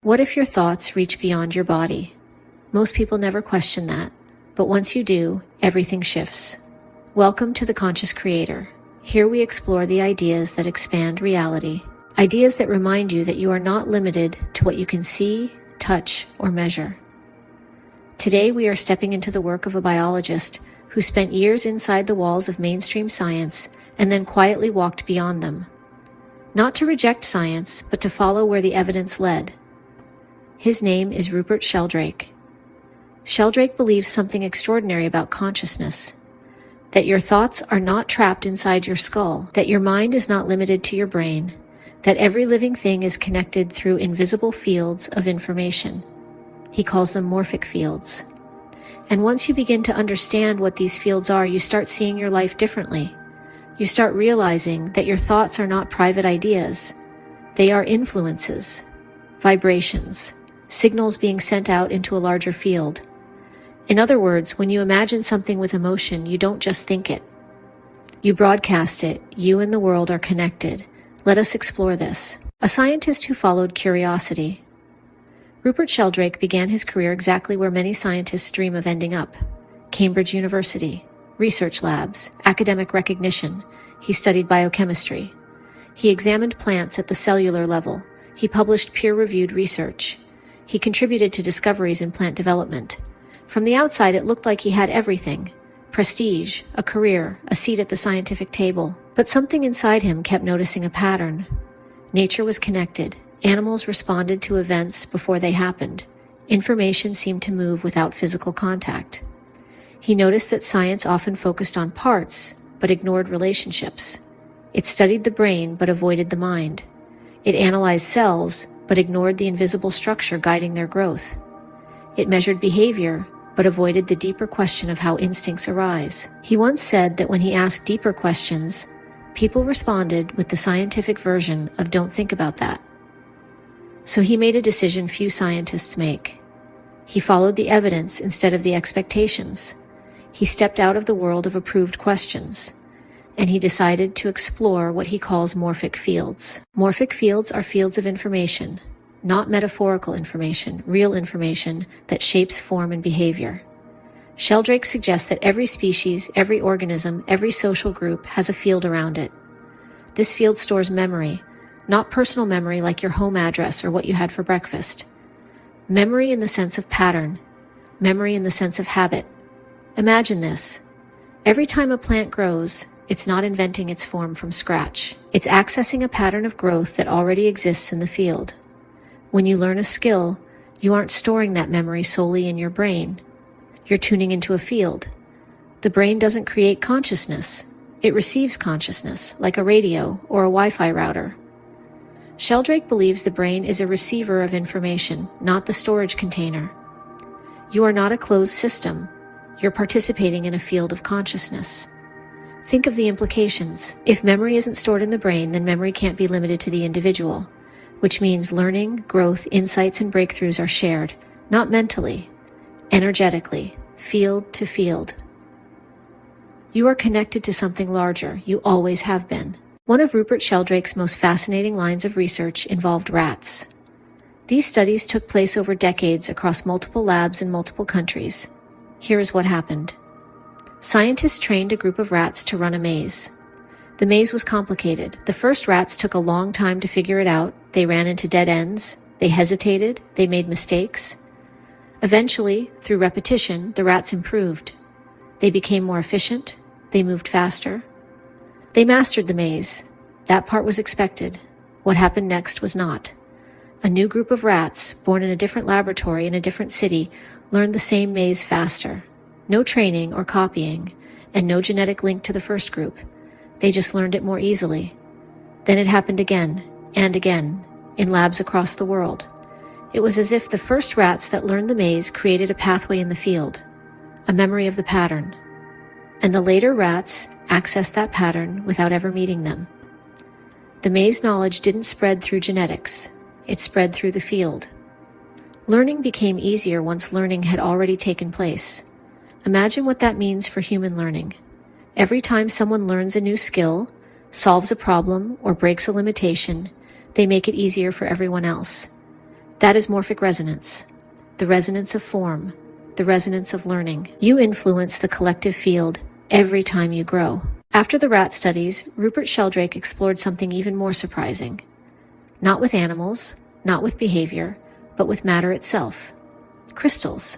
What if your thoughts reach beyond your body? Most people never question that, but once you do, everything shifts. Welcome to the Conscious Creator. Here we explore the ideas that expand reality, ideas that remind you that you are not limited to what you can see, touch, or measure. Today we are stepping into the work of a biologist who spent years inside the walls of mainstream science and then quietly walked beyond them. Not to reject science, but to follow where the evidence led. His name is Rupert Sheldrake. Sheldrake believes something extraordinary about consciousness, that your thoughts are not trapped inside your skull, that your mind is not limited to your brain, that every living thing is connected through invisible fields of information. He calls them morphic fields. And once you begin to understand what these fields are, you start seeing your life differently. You start realizing that your thoughts are not private ideas. They are influences, vibrations, signals being sent out into a larger field. In other words, when you imagine something with emotion, you don't just think it. You broadcast it. You and the world are connected. Let us explore this. A scientist who followed curiosity. Rupert Sheldrake began his career exactly where many scientists dream of ending up. Cambridge University, research labs, academic recognition. He studied biochemistry. He examined plants at the cellular level. He published peer-reviewed research. He contributed to discoveries in plant development. From the outside, it looked like he had everything: prestige, a career, a seat at the scientific table. But something inside him kept noticing a pattern. Nature was connected. Animals responded to events before they happened. Information seemed to move without physical contact. He noticed that science often focused on parts, but ignored relationships. It studied the brain, but avoided the mind. It analyzed cells, but ignored the invisible structure guiding their growth. It measured behavior, but avoided the deeper question of how instincts arise. He once said that when he asked deeper questions, people responded with the scientific version of "don't think about that." So he made a decision few scientists make. He followed the evidence instead of the expectations. He stepped out of the world of approved questions, and he decided to explore what he calls morphic fields. Morphic fields are fields of information, not metaphorical information, real information that shapes form and behavior. Sheldrake suggests that every species, every organism, every social group has a field around it. This field stores memory, not personal memory like your home address or what you had for breakfast. Memory in the sense of pattern, memory in the sense of habit. Imagine this. Every time a plant grows, it's not inventing its form from scratch. It's accessing a pattern of growth that already exists in the field. When you learn a skill, you aren't storing that memory solely in your brain. You're tuning into a field. The brain doesn't create consciousness. It receives consciousness, like a radio or a Wi-Fi router. Sheldrake believes the brain is a receiver of information, not the storage container. You are not a closed system. You're participating in a field of consciousness. Think of the implications. If memory isn't stored in the brain, then memory can't be limited to the individual, which means learning, growth, insights, and breakthroughs are shared, not mentally, energetically, field to field. You are connected to something larger. You always have been. One of Rupert Sheldrake's most fascinating lines of research involved rats. These studies took place over decades across multiple labs in multiple countries. Here is what happened. Scientists trained a group of rats to run a maze. The maze was complicated. The first rats took a long time to figure it out. They ran into dead ends. They hesitated. They made mistakes. Eventually, through repetition, the rats improved. They became more efficient. They moved faster. They mastered the maze. That part was expected. What happened next was not. A new group of rats, born in a different laboratory in a different city, learned the same maze faster. No training or copying, and no genetic link to the first group. They just learned it more easily. Then it happened again, and again, in labs across the world. It was as if the first rats that learned the maze created a pathway in the field, a memory of the pattern. And the later rats accessed that pattern without ever meeting them. The maze knowledge didn't spread through genetics. It spread through the field. Learning became easier once learning had already taken place. Imagine what that means for human learning. Every time someone learns a new skill, solves a problem, or breaks a limitation, they make it easier for everyone else. That is morphic resonance, the resonance of form, the resonance of learning. You influence the collective field every time you grow. After the rat studies, Rupert Sheldrake explored something even more surprising. Not with animals, not with behavior, but with matter itself. Crystals.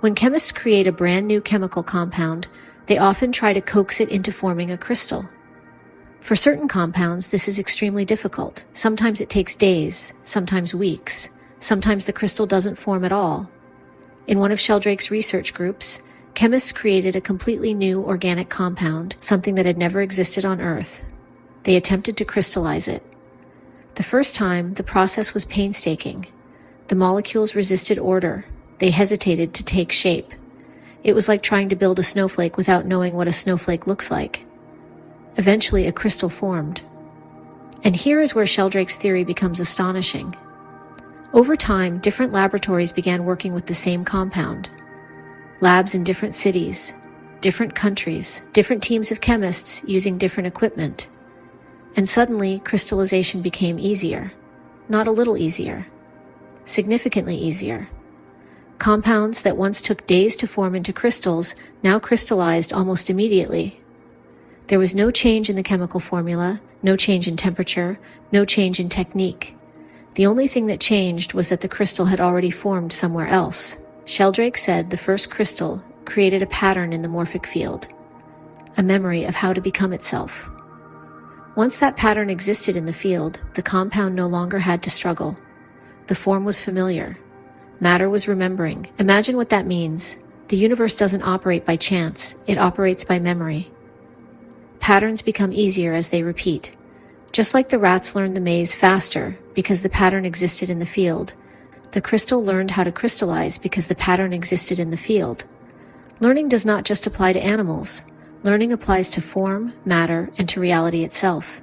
When chemists create a brand new chemical compound, they often try to coax it into forming a crystal. For certain compounds, this is extremely difficult. Sometimes it takes days, sometimes weeks. Sometimes the crystal doesn't form at all. In one of Sheldrake's research groups, chemists created a completely new organic compound, something that had never existed on Earth. They attempted to crystallize it. The first time, the process was painstaking. The molecules resisted order. They hesitated to take shape. It was like trying to build a snowflake without knowing what a snowflake looks like. Eventually, a crystal formed. And here is where Sheldrake's theory becomes astonishing. Over time, different laboratories began working with the same compound. Labs in different cities, different countries, different teams of chemists using different equipment. And suddenly, crystallization became easier. Not a little easier. Significantly easier. Compounds that once took days to form into crystals now crystallized almost immediately. There was no change in the chemical formula, no change in temperature, no change in technique. The only thing that changed was that the crystal had already formed somewhere else. Sheldrake said the first crystal created a pattern in the morphic field, a memory of how to become itself. Once that pattern existed in the field, the compound no longer had to struggle. The form was familiar. Matter was remembering. Imagine what that means. The universe doesn't operate by chance, it operates by memory. Patterns become easier as they repeat. Just like the rats learned the maze faster because the pattern existed in the field, the crystal learned how to crystallize because the pattern existed in the field. Learning does not just apply to animals. Learning applies to form, matter, and to reality itself.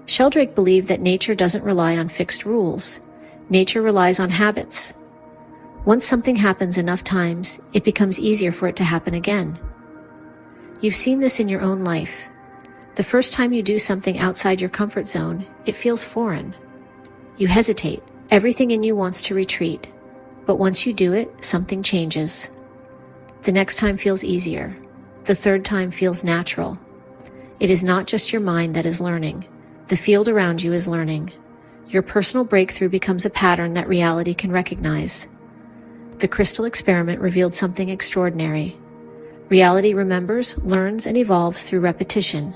Sheldrake believed that nature doesn't rely on fixed rules. Nature relies on habits. Once something happens enough times, it becomes easier for it to happen again. You've seen this in your own life. The first time you do something outside your comfort zone, it feels foreign. You hesitate. Everything in you wants to retreat. But once you do it, something changes. The next time feels easier. The third time feels natural. It is not just your mind that is learning. The field around you is learning. Your personal breakthrough becomes a pattern that reality can recognize. The crystal experiment revealed something extraordinary. Reality remembers, learns, and evolves through repetition.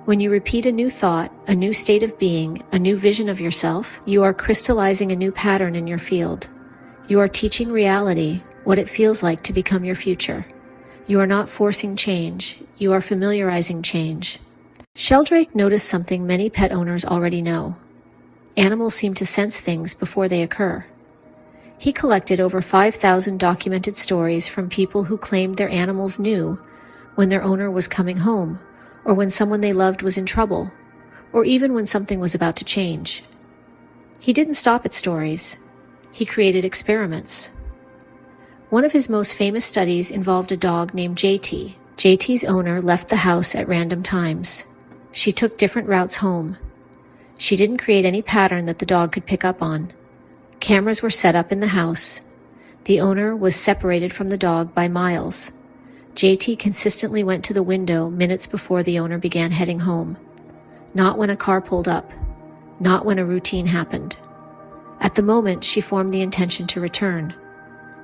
When you repeat a new thought, a new state of being, a new vision of yourself, you are crystallizing a new pattern in your field. You are teaching reality what it feels like to become your future. You are not forcing change. You are familiarizing change. Sheldrake noticed something many pet owners already know. Animals seem to sense things before they occur. He collected over 5,000 documented stories from people who claimed their animals knew when their owner was coming home, or when someone they loved was in trouble, or even when something was about to change. He didn't stop at stories. He created experiments. One of his most famous studies involved a dog named JT. JT's owner left the house at random times. She took different routes home. She didn't create any pattern that the dog could pick up on. Cameras were set up in the house. The owner was separated from the dog by miles. JT consistently went to the window minutes before the owner began heading home. Not when a car pulled up. Not when a routine happened. At the moment, she formed the intention to return.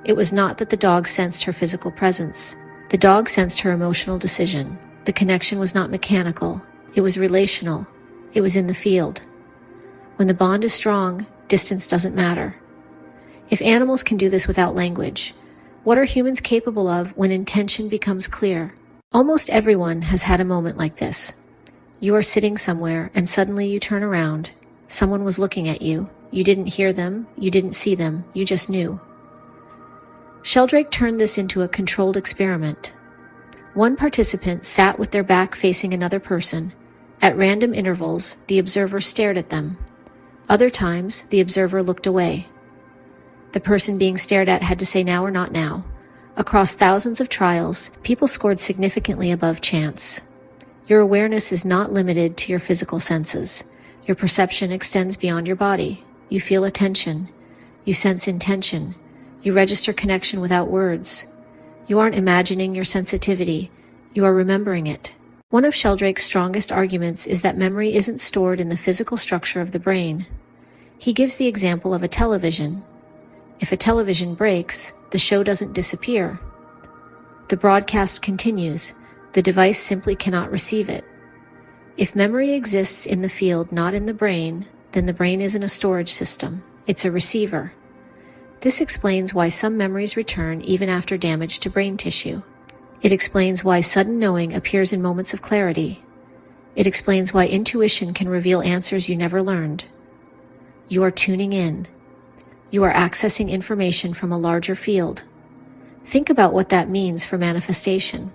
It was not that the dog sensed her physical presence. The dog sensed her emotional decision. The connection was not mechanical. It was relational. It was in the field. When the bond is strong, distance doesn't matter. If animals can do this without language, what are humans capable of when intention becomes clear? Almost everyone has had a moment like this. You are sitting somewhere and suddenly you turn around. Someone was looking at you. You didn't hear them. You didn't see them. You just knew. Sheldrake turned this into a controlled experiment. One participant sat with their back facing another person. At random intervals, the observer stared at them. Other times, the observer looked away. The person being stared at had to say now or not now. Across thousands of trials, people scored significantly above chance. Your awareness is not limited to your physical senses. Your perception extends beyond your body. You feel attention. You sense intention. You register connection without words. You aren't imagining your sensitivity. You are remembering it. One of Sheldrake's strongest arguments is that memory isn't stored in the physical structure of the brain. He gives the example of a television. If a television breaks, the show doesn't disappear. The broadcast continues. The device simply cannot receive it. If memory exists in the field, not in the brain, then the brain isn't a storage system. It's a receiver. This explains why some memories return even after damage to brain tissue. It explains why sudden knowing appears in moments of clarity. It explains why intuition can reveal answers you never learned. You are tuning in. You are accessing information from a larger field. Think about what that means for manifestation.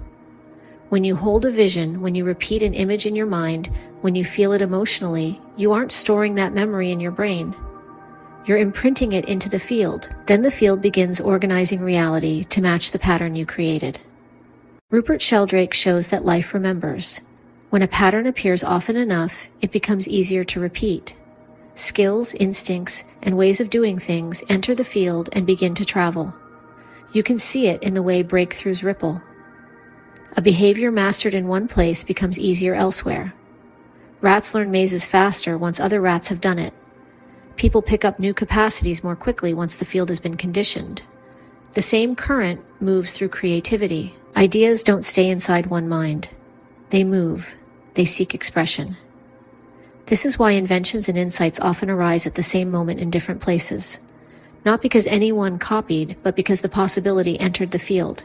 When you hold a vision, when you repeat an image in your mind, when you feel it emotionally, you aren't storing that memory in your brain. You're imprinting it into the field. Then the field begins organizing reality to match the pattern you created. Rupert Sheldrake shows that life remembers. When a pattern appears often enough, it becomes easier to repeat. Skills, instincts, and ways of doing things enter the field and begin to travel. You can see it in the way breakthroughs ripple. A behavior mastered in one place becomes easier elsewhere. Rats learn mazes faster once other rats have done it. People pick up new capacities more quickly once the field has been conditioned. The same current moves through creativity. Ideas don't stay inside one mind. They move. They seek expression. This is why inventions and insights often arise at the same moment in different places. Not because anyone copied, but because the possibility entered the field.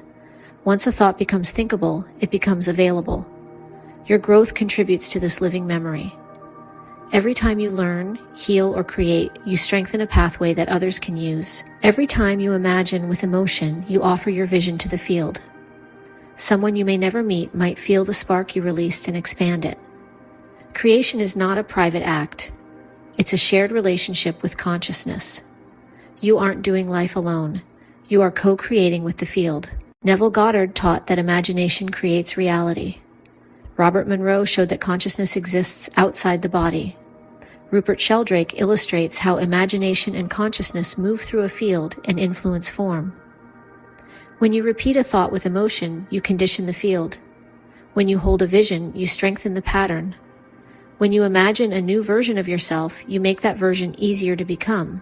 Once a thought becomes thinkable, it becomes available. Your growth contributes to this living memory. Every time you learn, heal, or create, you strengthen a pathway that others can use. Every time you imagine with emotion, you offer your vision to the field. Someone you may never meet might feel the spark you released and expand it. Creation is not a private act. It's a shared relationship with consciousness. You aren't doing life alone. You are co-creating with the field. Neville Goddard taught that imagination creates reality. Robert Monroe showed that consciousness exists outside the body. Rupert Sheldrake illustrates how imagination and consciousness move through a field and influence form. When you repeat a thought with emotion, you condition the field. When you hold a vision, you strengthen the pattern. When you imagine a new version of yourself, you make that version easier to become.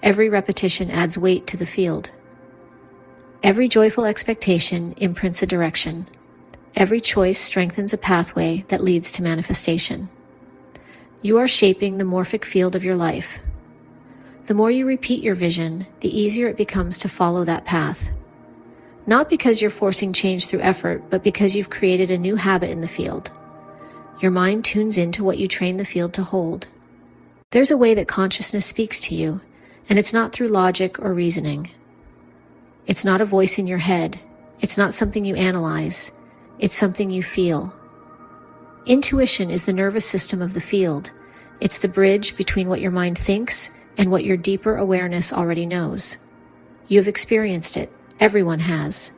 Every repetition adds weight to the field. Every joyful expectation imprints a direction. Every choice strengthens a pathway that leads to manifestation. You are shaping the morphic field of your life. The more you repeat your vision, the easier it becomes to follow that path. Not because you're forcing change through effort, but because you've created a new habit in the field. Your mind tunes into what you train the field to hold. There's a way that consciousness speaks to you, and it's not through logic or reasoning. It's not a voice in your head. It's not something you analyze. It's something you feel. Intuition is the nervous system of the field. It's the bridge between what your mind thinks and what your deeper awareness already knows. You've experienced it. Everyone has.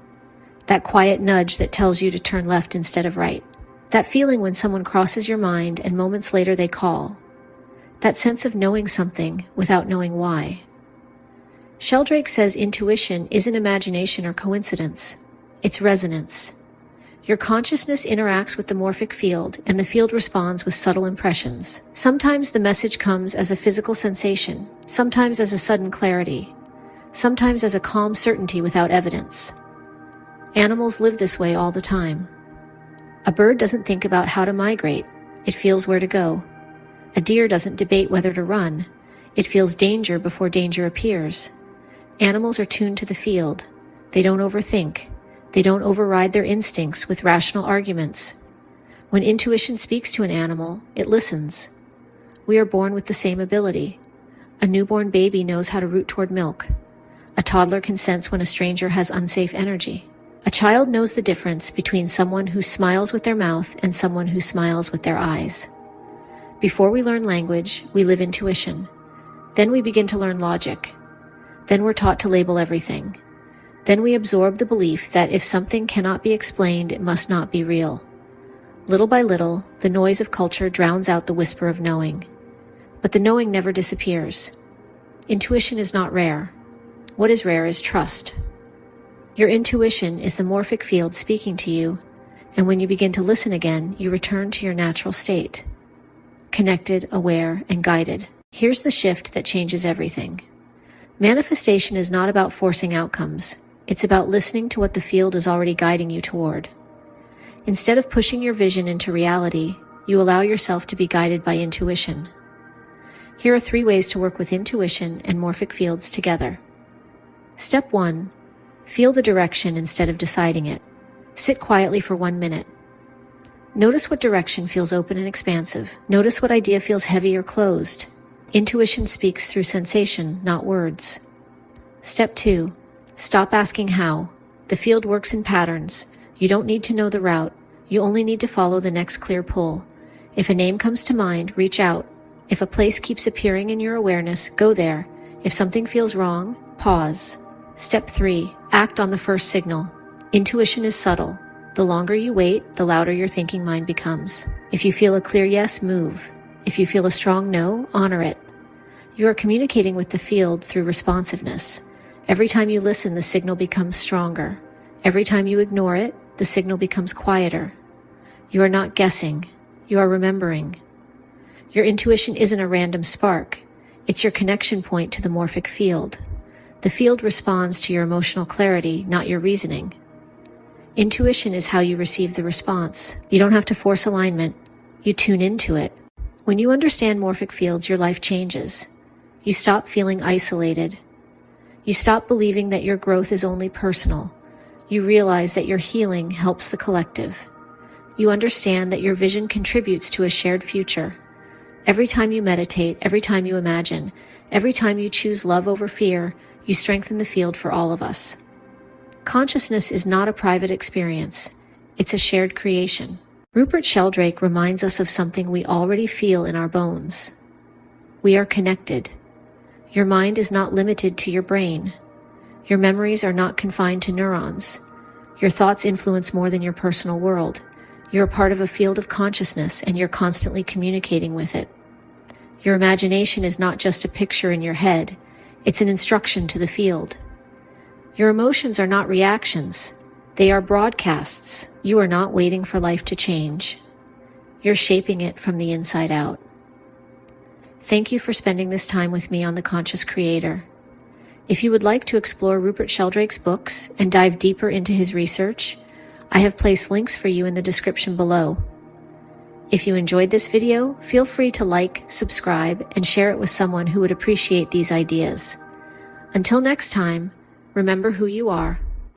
That quiet nudge that tells you to turn left instead of right. That feeling when someone crosses your mind and moments later they call. That sense of knowing something without knowing why. Sheldrake says intuition isn't imagination or coincidence. It's resonance. Your consciousness interacts with the morphic field, and the field responds with subtle impressions. Sometimes the message comes as a physical sensation, sometimes as a sudden clarity, sometimes as a calm certainty without evidence. Animals live this way all the time. A bird doesn't think about how to migrate. It feels where to go. A deer doesn't debate whether to run. It feels danger before danger appears. Animals are tuned to the field. They don't overthink. They don't override their instincts with rational arguments. When intuition speaks to an animal, it listens. We are born with the same ability. A newborn baby knows how to root toward milk. A toddler can sense when a stranger has unsafe energy. A child knows the difference between someone who smiles with their mouth and someone who smiles with their eyes. Before we learn language, we live intuition. Then we begin to learn logic. Then we're taught to label everything. Then we absorb the belief that if something cannot be explained, it must not be real. Little by little, the noise of culture drowns out the whisper of knowing. But the knowing never disappears. Intuition is not rare. What is rare is trust. Your intuition is the morphic field speaking to you, and when you begin to listen again, you return to your natural state, connected, aware, and guided. Here's the shift that changes everything. Manifestation is not about forcing outcomes. It's about listening to what the field is already guiding you toward. Instead of pushing your vision into reality, you allow yourself to be guided by intuition. Here are 3 ways to work with intuition and morphic fields together. Step 1. Feel the direction instead of deciding it. Sit quietly for 1 minute. Notice what direction feels open and expansive. Notice what idea feels heavy or closed. Intuition speaks through sensation, not words. Step 2. Stop asking how. The field works in patterns. You don't need to know the route. You only need to follow the next clear pull. If a name comes to mind, reach out. If a place keeps appearing in your awareness, go there. If something feels wrong, pause. Step 3. Act on the first signal. Intuition is subtle. The longer you wait, the louder your thinking mind becomes. If you feel a clear yes, move. If you feel a strong no, honor it. You are communicating with the field through responsiveness. Every time you listen, the signal becomes stronger. Every time you ignore it, the signal becomes quieter. You are not guessing. You are remembering. Your intuition isn't a random spark. It's your connection point to the morphic field. The field responds to your emotional clarity, not your reasoning. Intuition is how you receive the response. You don't have to force alignment. You tune into it. When you understand morphic fields, your life changes. You stop feeling isolated. You stop believing that your growth is only personal. You realize that your healing helps the collective. You understand that your vision contributes to a shared future. Every time you meditate, every time you imagine, every time you choose love over fear, you strengthen the field for all of us. Consciousness is not a private experience. It's a shared creation. Rupert Sheldrake reminds us of something we already feel in our bones. We are connected. Your mind is not limited to your brain. Your memories are not confined to neurons. Your thoughts influence more than your personal world. You're a part of a field of consciousness, and you're constantly communicating with it. Your imagination is not just a picture in your head. It's an instruction to the field. Your emotions are not reactions. They are broadcasts. You are not waiting for life to change. You're shaping it from the inside out. Thank you for spending this time with me on The Conscious Creator. If you would like to explore Rupert Sheldrake's books and dive deeper into his research, I have placed links for you in the description below. If you enjoyed this video, feel free to like, subscribe, and share it with someone who would appreciate these ideas. Until next time, remember who you are